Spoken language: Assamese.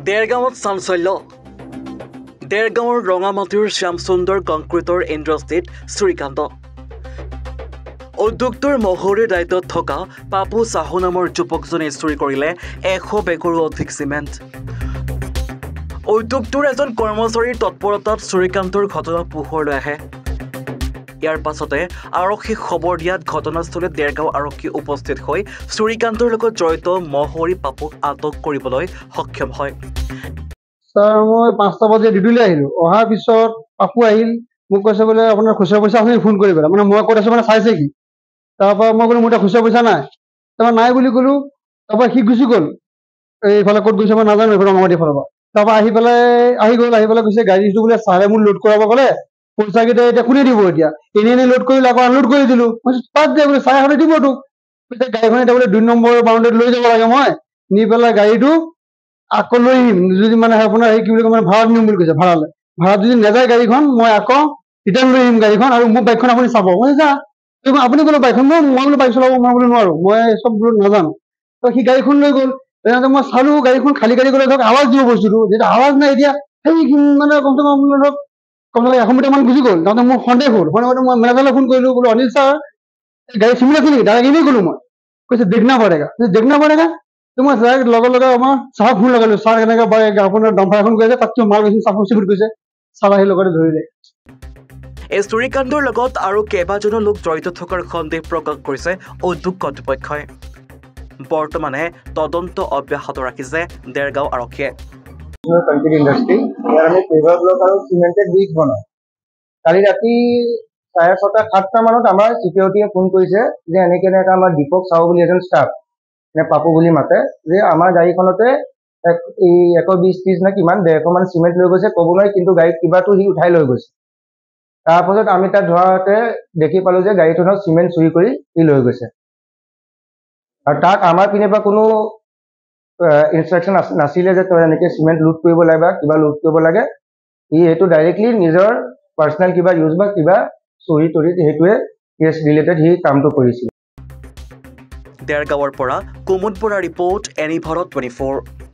দেৰগাঁৱত চাঞ্চল্য দেৰগাঁৱৰ ৰঙামাটিৰ শ্যামসুন্দৰ কংক্ৰিটৰ ইণ্ডাষ্ট্ৰীত চুৰিকাণ্ড উদ্যোগটোৰ মহৰীৰ দায়িত্বত থকা পাপু চাহু নামৰ যুৱকজনে চুৰি কৰিলে 100 বেগৰো অধিক চিমেণ্ট উদ্যোগটোৰ এজন কৰ্মচাৰীৰ তৎপৰতাত চুৰিকাণ্ডৰ ঘটনা পোহৰলৈ আহে ইয়াৰ পাছতে আৰক্ষীক খবৰ দিয়াত ঘটনাস্থলীত দেৰগাঁও আৰক্ষী উপস্থিত হৈ চুৰিকাণ্ডৰ লগত জড়িত মহৰী পাপুক আটক কৰিবলৈ সক্ষম হয় স্যাৰ মই 5টা বজাত ডিউটিলৈ আহিলোঁ অহাৰ পিছত পাপু আহিল মোক কৈছে বোলে আপোনাৰ খুচুৰা পইচা আপুনি ফোন কৰি পেলাই মানে মই ক'ত আছোঁ মানে চাইছে কি তাৰপৰা মই ক'লোঁ মোৰ তাত খুচুৰা পইচা নাই তাৰপৰা নাই বুলি ক'লোঁ তাৰপৰা সি গুচি গ'ল এইফালে ক'ত গৈছে মই নাজানো এইফালে ৰঙামাটিৰ ফালৰ পৰা তাৰপৰা আহি পেলাই কৈছে গাড়ীটো বোলে ছাৰে মোক লোড কৰাব ক'লে পইচাকেইটা এতিয়া কোনে দিব এতিয়া এনেই লোড কৰিলে আকৌ আনলোড কৰি দিলোঁ মই তাত দিয়ে বোলে ছাৰে হ'লে দিব তোক পিছে গাড়ীখন এতিয়া বোলে 2 নম্বৰ বাউণ্ডেৰীত লৈ যাব লাগে মই নি পেলাই গাড়ীটো আকৌ লৈ আহিম যদি মানে আপোনাৰ কি বুলি কয় মানে ভাড়াত নিম বুলি কৈছে ভাড়াত যদি নাযায় গাড়ীখন মই আকৌ ৰিটাৰ্ণ লৈ আহিম গাড়ীখন আৰু মোৰ বাইকখন আপুনি চাব মই যা আপুনি ক'লো বাইকখন মই বোলো বাইক চলাব মই বোলো নোৱাৰো মই চব বোলো নাজানো তো সি গাড়ীখন লৈ গ'ল তেনেহ'লে মই চালো গাড়ীখন খালী গাড়ী গ'লে ধৰক আৱাজ দিব বস্তুটো যেতিয়া আৱাজ নাই এতিয়া সেই মানে কমচে কম ধৰক 100 মিটাৰমান গুচি গ'ল তাতে মোৰ সন্দেহ হ'ল মই মেনেজাৰলৈ ফোন কৰিলোঁ বোলো অনিল ছাৰ গাড়ী চিমিল আছে নেকি ডাইৰেক্ট এনেই ক'লো মই কৈছে দেখনা পড়েগা মই ডাইৰেক্ট লগে আমাৰ ছাৰক ফোন লগালোঁ ছাৰ এনেকৈ আপোনাৰ ডাম্পাৰ এখন গৈছে তাতকৈ মাল গৈছে চাপৰ চিকুট গৈছে ছাৰ আহি লগতে ধৰিলে এই চুৰিকাণ্ডৰ লগত আৰু কেইবাজনো লোক জড়িত থকাৰ সন্দেহ প্ৰকাশ কৰিছে উদ্যোগ কৰ্তৃপক্ষই বৰ্তমানে তদন্ত অব্যাহত ৰাখিছে দেৰগাঁও আৰক্ষীয়ে কংক্ৰিট ইণ্ডাষ্ট্ৰী ইয়াৰ আমি পেভাৰ ব্লক আৰু চিমেণ্টেড ব্ৰিক বনাওঁ কালি ৰাতি 6:30-7টা মানত আমাৰ চিকিউৰিটিয়ে ফোন কৰিছে যে এনেকৈ আমাৰ দীপক চাও বুলি এজন ষ্টাফ পাপু বুলি মাতে যে আমাৰ গাড়ীখনতে 120-30 নে কিমান 150 মান চিমেণ্ট লৈ গৈছে ক'ব নোৱাৰি কিন্তু গাড়ীত কিবাটো সি উঠাই লৈ গৈছে তাৰপাছত আমি তাত ধৰাতে দেখি পালোঁ যে গাড়ীখনত চিমেণ্ট চুৰি কৰি সি লৈ গৈছে আৰু তাক আমাৰ পিনে পৰা কোনো ইনষ্ট্ৰাকশ্যন নাছিলে যে তই এনেকৈ চিমেণ্ট লোড কৰিব লাগে বা কিবা লোড কৰিব লাগে সি এইটো ডাইৰেক্টলি নিজৰ পাৰ্চনেল কিবা ইউজ বা কিবা চুৰি তৰিত সেইটোৱে কেছ ৰিলেটেড সি কামটো কৰিছিল দেৰগাঁৱৰ পৰা কুমুদ বৰা ৰিপৰ্ট এনি ভাৰত 24